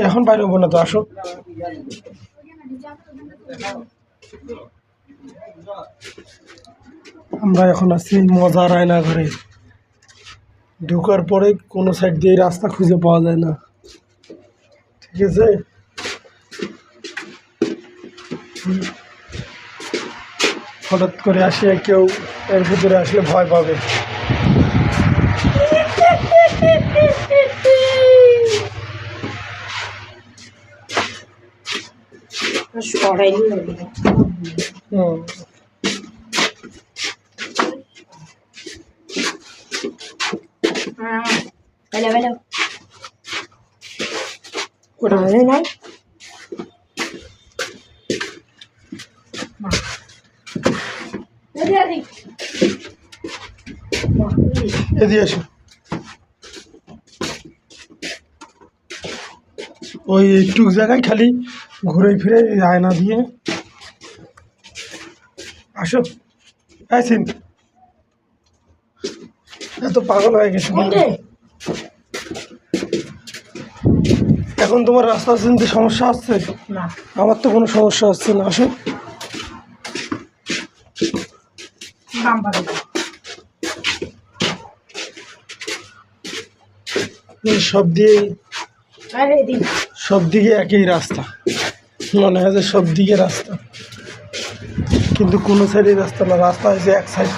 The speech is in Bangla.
এখন বাইরে হবো না তো, আসো। আমরা এখন আছি মজার আয়না ঘরে। ঢোকার পরে কোনো সাইড দিয়ে রাস্তা খুঁজে পাওয়া যায় না, ঠিক আছে। হঠাৎ করে আসে কেউ, এর ভিতরে আসলে ভয় পাবে। এদিকে আসো। ওই একটু জায়গায় খালি ঘুরে ফিরে আয়না দিয়ে আসো। আইসিন এত পাগল হয়ে গেছে। এখন তোমার রাস্তা চিনতে সমস্যা হচ্ছে না? আমার তো কোনো সমস্যা হচ্ছে না। আসো। সব দিকে একই রাস্তা, মনে হয় যে সব দিকে রাস্তা, কিন্তু কোনো সাইডে রাস্তা না। রাস্তা হয়েছে এক সাইড।